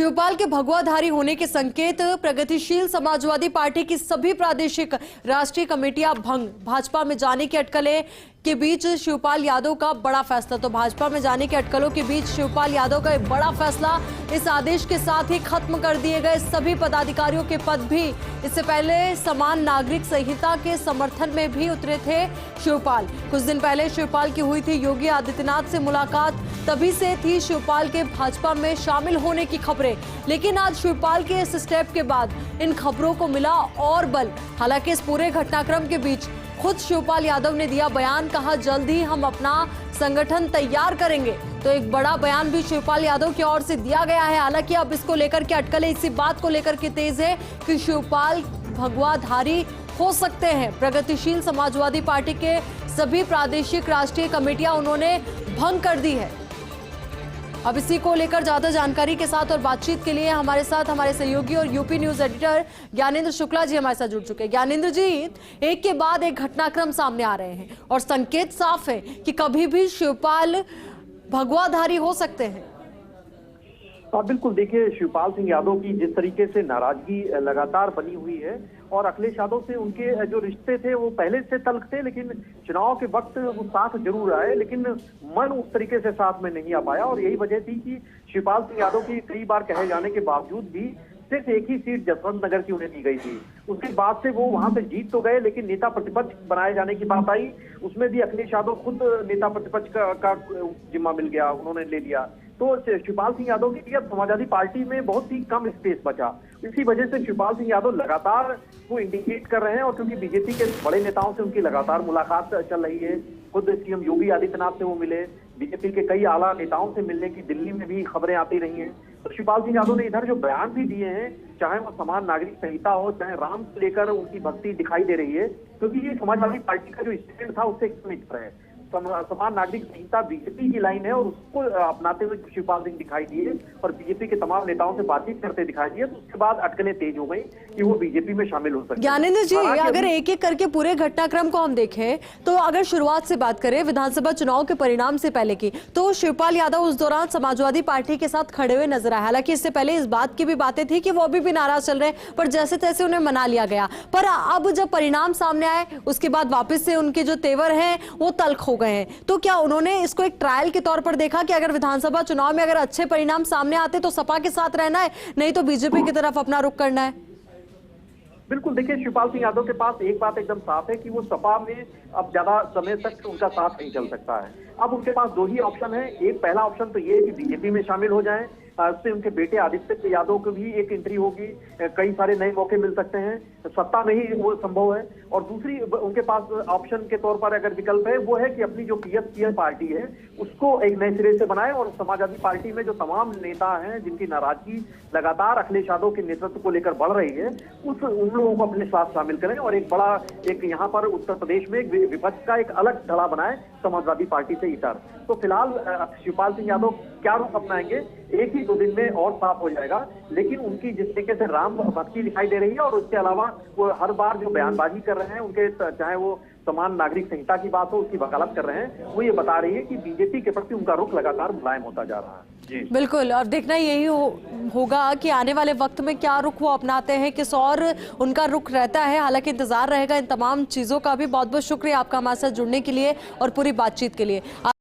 शिवपाल के भगवाधारी होने के संकेत, प्रगतिशील समाजवादी पार्टी की सभी प्रादेशिक राष्ट्रीय कमेटियां भंग, भाजपा में जाने की अटकलें के बीच शिवपाल यादव का बड़ा फैसला। तो भाजपा में जाने के अटकलों के बीच शिवपाल यादव का एक बड़ा फैसला, इस आदेश के साथ ही खत्म कर दिए गए सभी पदाधिकारियों के पद भी। इससे पहले समान नागरिक संहिता के समर्थन में भी उतरे थे शिवपाल। कुछ दिन पहले शिवपाल की हुई थी योगी आदित्यनाथ से मुलाकात, तभी से थी शिवपाल के भाजपा में शामिल होने की खबरें। लेकिन आज शिवपाल के इस स्टेप के बाद इन खबरों को मिला और बल। हालांकि इस पूरे घटनाक्रम के बीच खुद शिवपाल यादव ने दिया बयान, कहा जल्द ही हम अपना संगठन तैयार करेंगे। तो एक बड़ा बयान भी शिवपाल यादव की ओर से दिया गया है। हालांकि अब इसको लेकर के अटकलें इसी बात को लेकर के तेज है कि शिवपाल भगवाधारी हो सकते हैं। प्रगतिशील समाजवादी पार्टी के सभी प्रादेशिक राष्ट्रीय कमेटियां उन्होंने भंग कर दी है। अब इसी को लेकर ज्यादा जानकारी के साथ और बातचीत के लिए हमारे साथ हमारे सहयोगी और UP news editor Gyanendra Shukla ji हमारे साथ जुड़ चुके हैं। ज्ञानेंद्र जी, एक के बाद एक घटनाक्रम सामने आ रहे हैं और संकेत साफ है कि कभी भी शिवपाल भगवाधारी हो सकते हैं। बिल्कुल, देखिए शिवपाल सिंह यादव की जिस तरीके से नाराजगी लगातार बनी हुई है और अखिलेश यादव से उनके जो रिश्ते थे वो पहले से तल्ख थे, लेकिन चुनाव के वक्त वो साथ जरूर आए, लेकिन मन उस तरीके से साथ में नहीं आ पाया। और यही वजह थी कि शिवपाल सिंह यादव की कई बार कहे जाने के बावजूद भी सिर्फ एक ही सीट जसवंत नगर की उन्हें दी गई थी। उसके बाद से वो वहां से जीत तो गए, लेकिन नेता प्रतिपक्ष बनाए जाने की बात आई, उसमें भी अखिलेश यादव खुद नेता प्रतिपक्ष का जिम्मा मिल गया, उन्होंने ले लिया। तो शिवपाल सिंह यादव के लिए समाजवादी पार्टी में बहुत ही कम स्पेस बचा। इसी वजह से शिवपाल सिंह यादव लगातार वो इंडिकेट कर रहे हैं, और क्योंकि बीजेपी के बड़े नेताओं से उनकी लगातार मुलाकात चल रही है, खुद सीएम योगी आदित्यनाथ से वो मिले, बीजेपी के कई आला नेताओं से मिलने की दिल्ली में भी खबरें आती रही हैं। तो शिवपाल सिंह यादव ने इधर जो बयान भी दिए हैं, चाहे वो समान नागरिक संहिता हो, चाहे राम को लेकर उनकी भक्ति दिखाई दे रही है, क्योंकि ये समाजवादी पार्टी का जो स्टैंड था उससे एक है। समान नागरिक संहिता बीजेपी की लाइन है और उसको अपनाते हुए शिवपाल सिंह दिखाई दिए और बीजेपी के तमाम नेताओं से बातचीत करते दिखाई दिए। तो उसके बाद अटकलें तेज हो गई कि वो बीजेपी में शामिल हो सकते। ज्ञानेंद्र जी, अगर एक एक करके पूरे घटनाक्रम को हम देखें तो अगर शुरुआत से बात करें विधानसभा चुनाव के परिणाम से पहले की, तो शिवपाल यादव उस दौरान समाजवादी पार्टी के साथ खड़े हुए नजर आए। हालांकि इससे पहले इस बात की भी बातें थी कि वो अभी भी नाराज चल रहे, पर जैसे तैसे उन्हें मना लिया गया। पर अब जब परिणाम सामने आए उसके बाद वापस से उनके जो तेवर हैं वो तल्ख हो गए हैं। तो क्या उन्होंने इसको एक ट्रायल के तौर पर देखा कि अगर विधानसभा चुनाव में अगर अच्छे परिणाम सामने आते तो सपा के साथ रहना है, नहीं तो बीजेपी की तरफ अपना रुख करना है? बिल्कुल, देखिए शिवपाल सिंह यादव के पास एक बात एकदम साफ है कि वो सपा में अब ज्यादा समय तक उनका साथ नहीं चल सकता है। अब उनके पास दो ही ऑप्शन है। एक पहला ऑप्शन तो ये है कि बीजेपी में शामिल हो जाएं, उससे उनके बेटे आदित्य यादव को भी एक एंट्री होगी, कई सारे नए मौके मिल सकते हैं, सत्ता में ही वो संभव है। और दूसरी उनके पास ऑप्शन के तौर पर अगर विकल्प है वो है कि अपनी जो पीएस पार्टी है उसको एक नए सिरे से बनाए और समाजवादी पार्टी में जो तमाम नेता हैं जिनकी नाराजगी लगातार अखिलेश यादव के नेतृत्व को लेकर बढ़ रही है उन लोगों को अपने साथ शामिल करें और एक यहाँ पर उत्तर प्रदेश में एक विपक्ष का एक अलग धड़ा बनाए समाजवादी पार्टी से इतर। तो फिलहाल शिवपाल सिंह यादव क्या रुख अपनाएंगे एक ही दो दिन में और साफ हो जाएगा, लेकिन उनकी जिस तरीके से राम भक्ति दिखाई दे रही है और उसके अलावा वो हर बार जो बयानबाजी कर रहे हैं उनके, चाहे वो समान नागरिक संहिता की बात हो उसकी वकालत कर रहे हैं, वो ये बता रही है कि बीजेपी के प्रति उनका रुख लगातार मुलायम होता जा रहा है। जी बिल्कुल, और देखना यही होगा कि आने वाले वक्त में क्या रुख वो अपनाते हैं, किस और उनका रुख रहता है। हालांकि इंतजार रहेगा इन तमाम चीजों का भी। बहुत बहुत शुक्रिया आपका हमारे साथ जुड़ने के लिए और पूरी बातचीत के लिए।